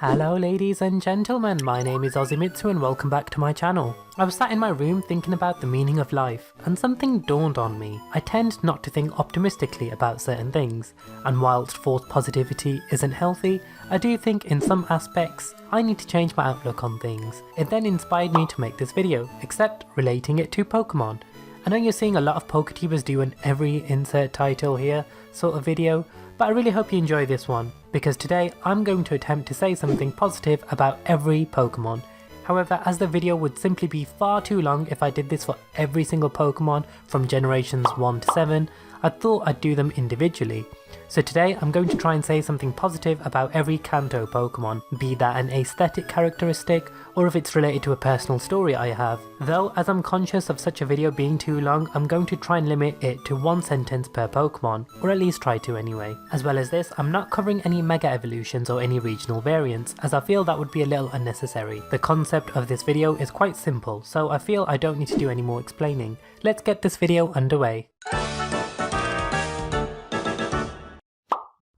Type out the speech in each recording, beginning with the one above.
Hello ladies and gentlemen, my name is Ozzymitsu and welcome back to my channel. I was sat in my room thinking about the meaning of life and something dawned on me. I tend not to think optimistically about certain things, and whilst false positivity isn't healthy, I do think in some aspects I need to change my outlook on things. It then inspired me to make this video, except relating it to Pokemon. I know you're seeing a lot of Poketubers do an every insert title here sort of video, but I really hope you enjoy this one, because today I'm going to attempt to say something positive about every Pokemon. However, as the video would simply be far too long if I did this for every single Pokemon from generations 1 to 7, I thought I'd do them individually. So today I'm going to try and say something positive about every Kanto Pokemon, be that an aesthetic characteristic or if it's related to a personal story I have. Though as I'm conscious of such a video being too long, I'm going to try and limit it to one sentence per Pokemon, or at least try to anyway. As well as this, I'm not covering any Mega Evolutions or any regional variants, as I feel that would be a little unnecessary. The concept of this video is quite simple, so I feel I don't need to do any more explaining. Let's get this video underway.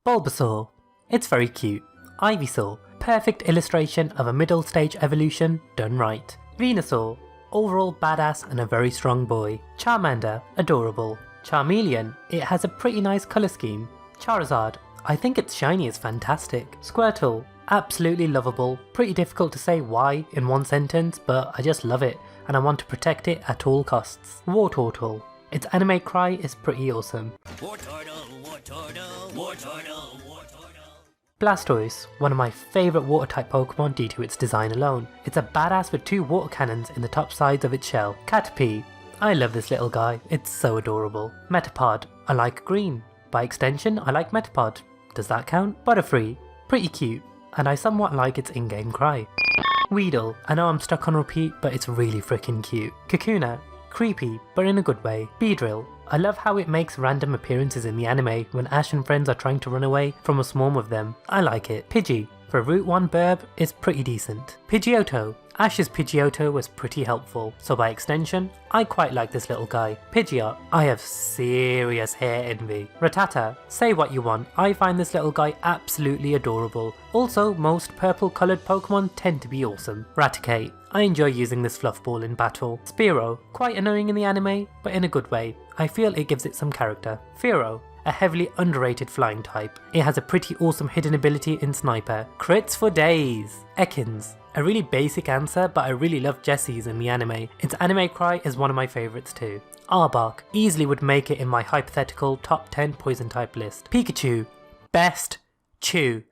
Bulbasaur. It's very cute. Ivysaur. Perfect illustration of a middle stage evolution done right. Venusaur. Overall badass and a very strong boy. Charmander. Adorable. Charmeleon. It has a pretty nice colour scheme. Charizard. I think its shiny is fantastic. Squirtle. Absolutely lovable. Pretty difficult to say why in one sentence, but I just love it and I want to protect it at all costs. Wartortle. Its anime cry is pretty awesome. Blastoise, one of my favourite water type Pokemon due to its design alone. It's a badass with 2 water cannons in the top sides of its shell. Caterpie, I love this little guy, it's so adorable. Metapod, I like green. By extension, I like Metapod. Does that count? Butterfree, pretty cute, and I somewhat like its in-game cry. Weedle, I know I'm stuck on repeat, but it's really freaking cute. Kakuna, creepy, but in a good way. Beedrill, I love how it makes random appearances in the anime when Ash and friends are trying to run away from a swarm of them. I like it. Pidgey, for a Route 1 burb, is pretty decent. Pidgeotto, Ash's Pidgeotto was pretty helpful, so by extension, I quite like this little guy. Pidgeot, I have serious hair envy. Rattata, say what you want, I find this little guy absolutely adorable. Also, most purple coloured Pokemon tend to be awesome. Raticate, I enjoy using this fluff ball in battle. Spearow, quite annoying in the anime, but in a good way. I feel it gives it some character. Fearow, a heavily underrated flying type. It has a pretty awesome hidden ability in Sniper. Crits for days. Ekans, a really basic answer, but I really love Jessie's in the anime. Its anime cry is one of my favourites too. Arbok, easily would make it in my hypothetical top 10 poison type list. Pikachu, best chew.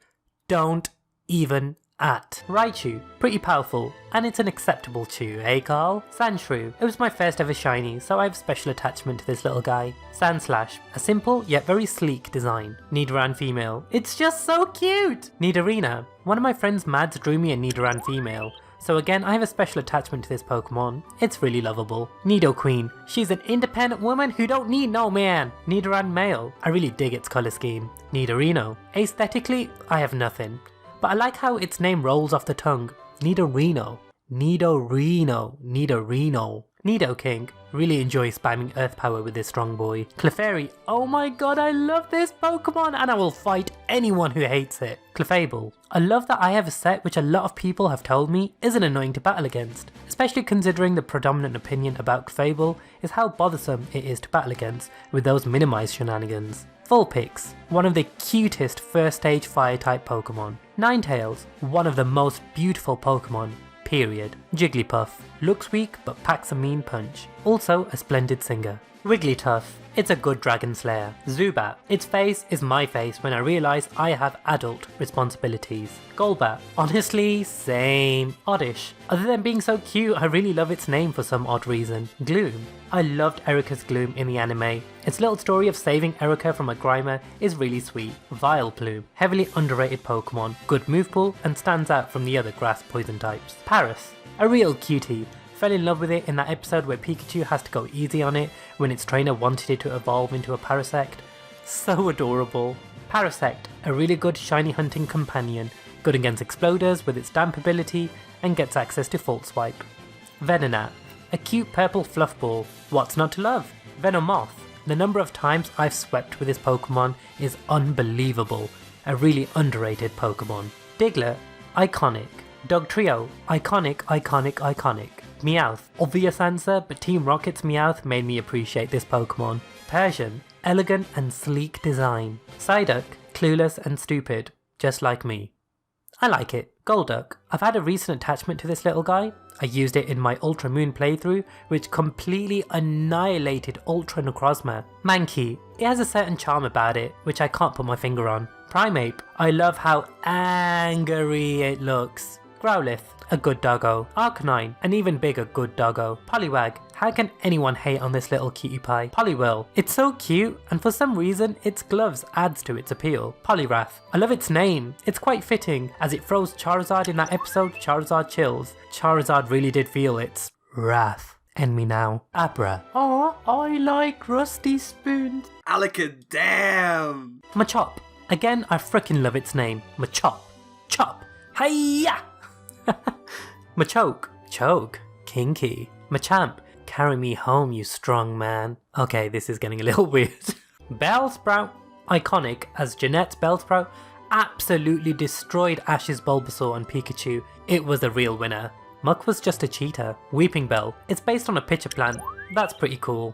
Don't even at. Raichu, pretty powerful, and it's an acceptable chew, eh Carl? Sandshrew, it was my first ever shiny, so I have special attachment to this little guy. Sandslash, a simple yet very sleek design. Nidoran female, it's just so cute! Nidorina, one of my friends Mads drew me a Nidoran female, so again I have a special attachment to this Pokemon. It's really lovable. Nidoqueen, she's an independent woman who don't need no man. Nidoran male, I really dig its colour scheme. Nidorino, aesthetically I have nothing, but I like how its name rolls off the tongue. Nidorino. Nidorino. Nidorino. Nidoking. Really enjoy spamming Earth Power with this strong boy. Clefairy. Oh my god, I love this Pokemon and I will fight anyone who hates it. Clefable. I love that I have a set which a lot of people have told me isn't annoying to battle against. Especially considering the predominant opinion about Clefable is how bothersome it is to battle against with those minimized shenanigans. Vulpix, one of the cutest first stage fire type Pokemon. Ninetales, one of the most beautiful Pokemon, period. Jigglypuff, looks weak but packs a mean punch. Also a splendid singer. Wigglytuff, it's a good dragon slayer. Zubat, its face is my face when I realise I have adult responsibilities. Golbat, honestly, same. Oddish, other than being so cute, I really love its name for some odd reason. Gloom, I loved Erika's Gloom in the anime. Its little story of saving Erika from a Grimer is really sweet. Vileplume, heavily underrated Pokemon, good move pool and stands out from the other grass poison types. Paris, a real cutie. Fell in love with it in that episode where Pikachu has to go easy on it when its trainer wanted it to evolve into a Parasect. So adorable. Parasect, a really good shiny hunting companion, good against Exploders with its damp ability and gets access to Fault Swipe. Venonat, a cute purple fluff ball, what's not to love? Venomoth, the number of times I've swept with this Pokemon is unbelievable, a really underrated Pokemon. Diglett, iconic. Dugtrio, iconic, iconic, iconic. Meowth, obvious answer, but Team Rocket's Meowth made me appreciate this Pokemon. Persian, elegant and sleek design. Psyduck, clueless and stupid, just like me. I like it. Golduck, I've had a recent attachment to this little guy. I used it in my Ultra Moon playthrough, which completely annihilated Ultra Necrozma. Mankey, it has a certain charm about it, which I can't put my finger on. Primeape, I love how angry it looks. Growlithe, a good doggo. Arcanine, an even bigger good doggo. Poliwag, how can anyone hate on this little cutie pie? Poliwhirl, it's so cute, and for some reason its gloves adds to its appeal. Poliwrath, I love its name. It's quite fitting, as it froze Charizard in that episode Charizard Chills. Charizard really did feel its wrath. End me now. Abra, oh, I like rusty spoons. Alakadam! Machop, again I frickin' love its name. Machop, chop, hiya! Machoke, choke, kinky. Machamp, carry me home you strong man. Okay, this is getting a little weird. Bellsprout, iconic, as Jeanette's Bellsprout absolutely destroyed Ash's Bulbasaur and Pikachu. It was a real winner. Muck was just a cheater. Weeping Bell, it's based on a pitcher plant. That's pretty cool.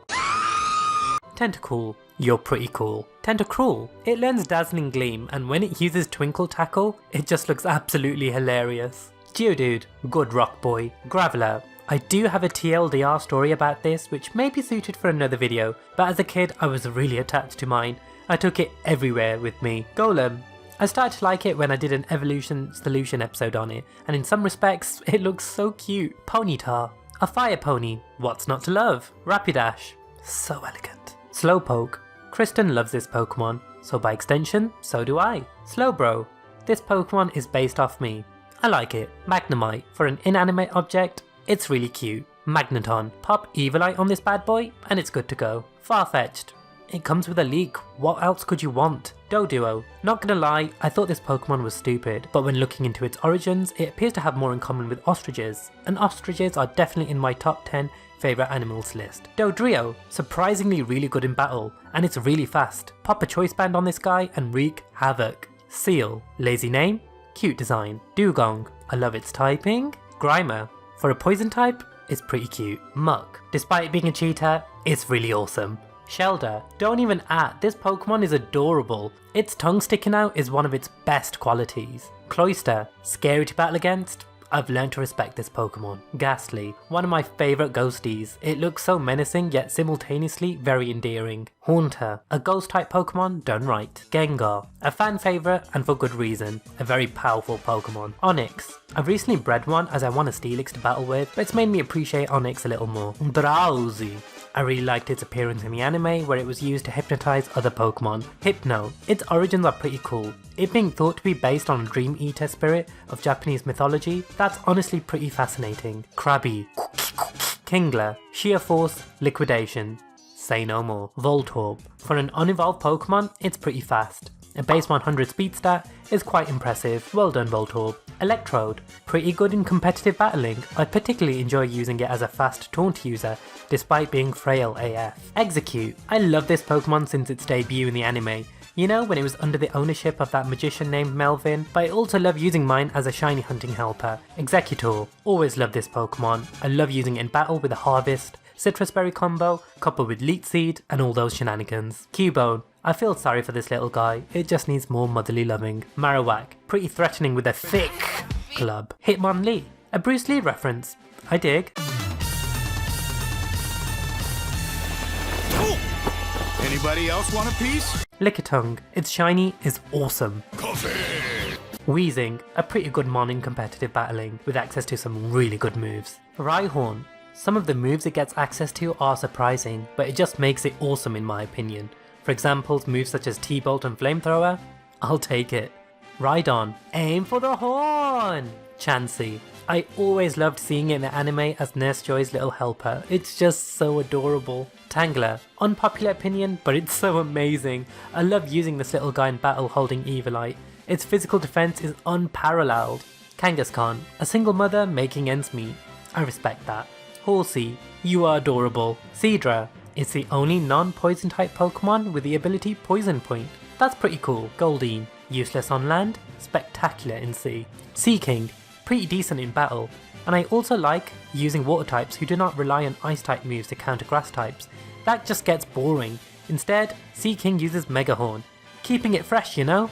Tentacool, you're pretty cool. Tentacruel, it learns Dazzling Gleam, and when it uses Twinkle Tackle, it just looks absolutely hilarious. Geodude, good rock boy. Graveler, I do have a TLDR story about this which may be suited for another video, but as a kid I was really attached to mine. I took it everywhere with me. Golem, I started to like it when I did an Evolution Solution episode on it, and in some respects it looks so cute. Ponyta, a fire pony, what's not to love? Rapidash, so elegant. Slowpoke, Kristen loves this Pokemon, so by extension, so do I. Slowbro, this Pokemon is based off me. I like it. Magnemite, for an inanimate object, it's really cute. Magneton, pop Evilite on this bad boy and it's good to go. Farfetch'd, it comes with a leak, what else could you want? Doduo, not gonna lie, I thought this Pokemon was stupid, but when looking into its origins, it appears to have more in common with ostriches, and ostriches are definitely in my top 10 favourite animals list. Dodrio, surprisingly really good in battle, and it's really fast. Pop a choice band on this guy and wreak havoc. Seal, lazy name, cute design. Dugong, I love its typing. Grimer, for a poison type, it's pretty cute. Muck, despite it being a cheater, it's really awesome. Shelder, don't even this Pokemon is adorable. Its tongue sticking out is one of its best qualities. Cloyster, scary to battle against, I've learned to respect this Pokemon. Ghastly, one of my favourite ghosties. It looks so menacing yet simultaneously very endearing. Haunter, a ghost type Pokemon done right. Gengar, a fan favourite and for good reason. A very powerful Pokemon. Onix, I've recently bred one as I want a Steelix to battle with, but it's made me appreciate Onix a little more. Drowsy, I really liked its appearance in the anime where it was used to hypnotise other Pokemon. Hypno, its origins are pretty cool. It being thought to be based on a Dream Eater spirit of Japanese mythology, that's honestly pretty fascinating. Krabby, Kingler, sheer force, liquidation. Say no more. Voltorb, for an unevolved Pokemon, it's pretty fast. A base 100 speed stat is quite impressive. Well done Voltorb. Electrode, pretty good in competitive battling. I particularly enjoy using it as a fast taunt user, despite being frail AF. Execute, I love this Pokemon since its debut in the anime. You know, when it was under the ownership of that magician named Melvin, but I also love using mine as a shiny hunting helper. Executor, always love this Pokemon. I love using it in battle with a Harvest, Citrus Berry combo, coupled with Leech Seed, and all those shenanigans. Cubone, I feel sorry for this little guy, it just needs more motherly loving. Marowak, pretty threatening with a thick club. Hitmonlee, a Bruce Lee reference. I dig. Anybody else want a piece? Lickitung, its shiny is awesome. Coffee! Weezing, a pretty good mon in competitive battling, with access to some really good moves. Rhyhorn, some of the moves it gets access to are surprising, but it just makes it awesome in my opinion. For example, moves such as T-Bolt and Flamethrower, I'll take it. Rhydon, aim for the horn! Chansey, I always loved seeing it in the anime as Nurse Joy's little helper, it's just so adorable. Tangler, unpopular opinion, but it's so amazing. I love using this little guy in battle holding Evilite. Its physical defense is unparalleled. Kangaskhan, a single mother making ends meet. I respect that. Horsey, you are adorable. Seadra, it's the only non-poison type Pokemon with the ability Poison Point. That's pretty cool. Goldeen, Useless on land, spectacular in sea. Sea King, pretty decent in battle. And I also like using water types who do not rely on ice type moves to counter grass types. That just gets boring. Instead, Sea King uses Mega Horn, keeping it fresh, you know?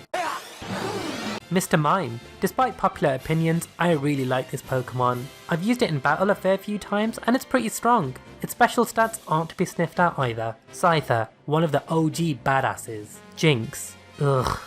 Mr. Mime. Despite popular opinions, I really like this Pokemon. I've used it in battle a fair few times and it's pretty strong. Its special stats aren't to be sniffed at either. Scyther, one of the OG badasses. Jinx. Ugh.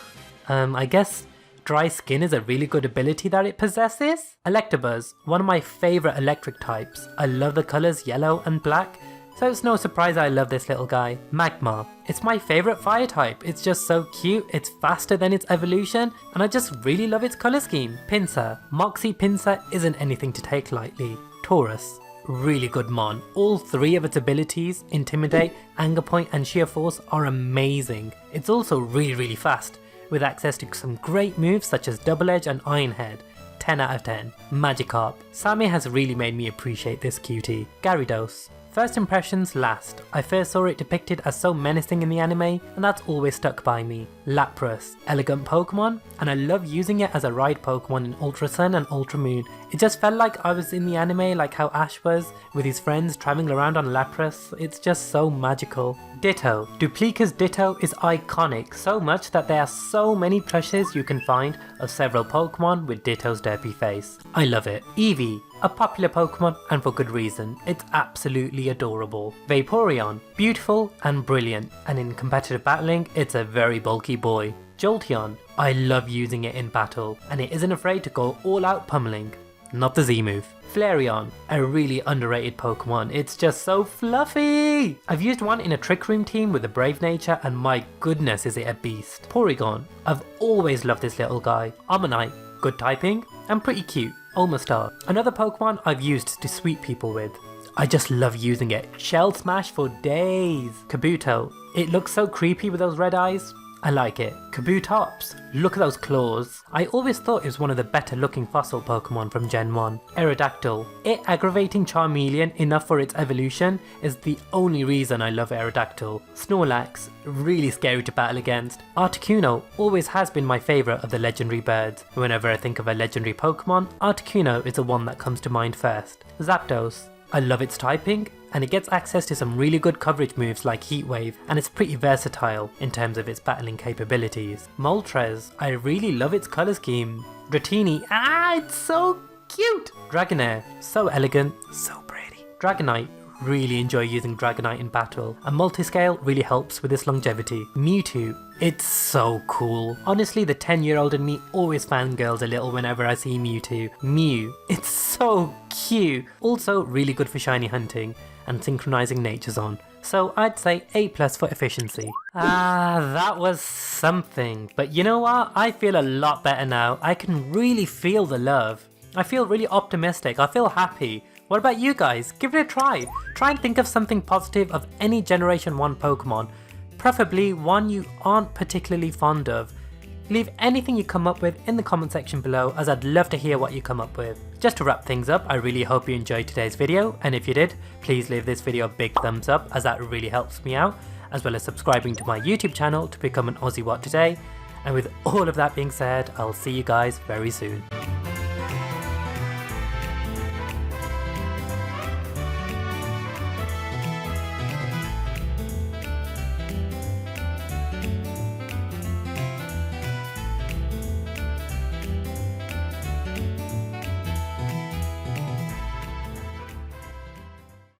I guess Dry Skin is a really good ability that it possesses. Electabuzz, one of my favourite electric types. I love the colours yellow and black, so it's no surprise I love this little guy. Magmar, it's my favourite fire type. It's just so cute, it's faster than its evolution, and I just really love its colour scheme. Pinsir, Moxie Pinsir isn't anything to take lightly. Taurus, really good mon. All three of its abilities, Intimidate, Anger Point and Sheer Force, are amazing. It's also really fast, with access to some great moves such as Double Edge and Iron Head. 10 out of 10. Magikarp, Sammy has really made me appreciate this cutie. Gyarados, first impressions last. I first saw it depicted as so menacing in the anime, and that's always stuck by me. Lapras, elegant Pokemon, and I love using it as a ride Pokemon in Ultra Sun and Ultra Moon. It just felt like I was in the anime, like how Ash was, with his friends travelling around on Lapras. It's just so magical. Ditto. Duplica's Ditto is iconic, so much that there are so many plushes you can find of several Pokemon with Ditto's derpy face. I love it. Eevee, a popular Pokemon and for good reason. It's absolutely adorable. Vaporeon, beautiful and brilliant, and in competitive battling, it's a very bulky boy. Jolteon, I love using it in battle, and it isn't afraid to go all out pummeling. Not the Z move. Flareon, a really underrated Pokemon. It's just so fluffy! I've used one in a Trick Room team with a Brave Nature, and my goodness is it a beast. Porygon, I've always loved this little guy. Ammonite, good typing and pretty cute. Omastar, another Pokemon I've used to sweep people with. I just love using it. Shell Smash for days. Kabuto, it looks so creepy with those red eyes. I like it. Kabutops, look at those claws. I always thought it was one of the better looking fossil Pokemon from Gen 1. Aerodactyl, it aggravating Charmeleon enough for its evolution is the only reason I love Aerodactyl. Snorlax, really scary to battle against. Articuno always has been my favourite of the legendary birds. Whenever I think of a legendary Pokemon, Articuno is the one that comes to mind first. Zapdos, I love its typing, and it gets access to some really good coverage moves like Heat Wave, and it's pretty versatile in terms of its battling capabilities. Moltres, I really love its colour scheme. Dratini, it's so cute! Dragonair, so elegant, so pretty. Dragonite, really enjoy using Dragonite in battle, and Multiscale really helps with its longevity. Mewtwo, it's so cool. Honestly, the 10-year-old in me always fangirls a little whenever I see Mewtwo. Mew, it's so cute. Also really good for shiny hunting and synchronizing Nature's on. So I'd say A+ for efficiency. That was something. But you know what? I feel a lot better now. I can really feel the love. I feel really optimistic. I feel happy. What about you guys? Give it a try. Try and think of something positive of any Generation 1 Pokemon. Preferably one you aren't particularly fond of. Leave anything you come up with in the comment section below, as I'd love to hear what you come up with. Just to wrap things up, I really hope you enjoyed today's video, and if you did, please leave this video a big thumbs up, as that really helps me out, as well as subscribing to my YouTube channel to become an Aussie What Today. And with all of that being said, I'll see you guys very soon.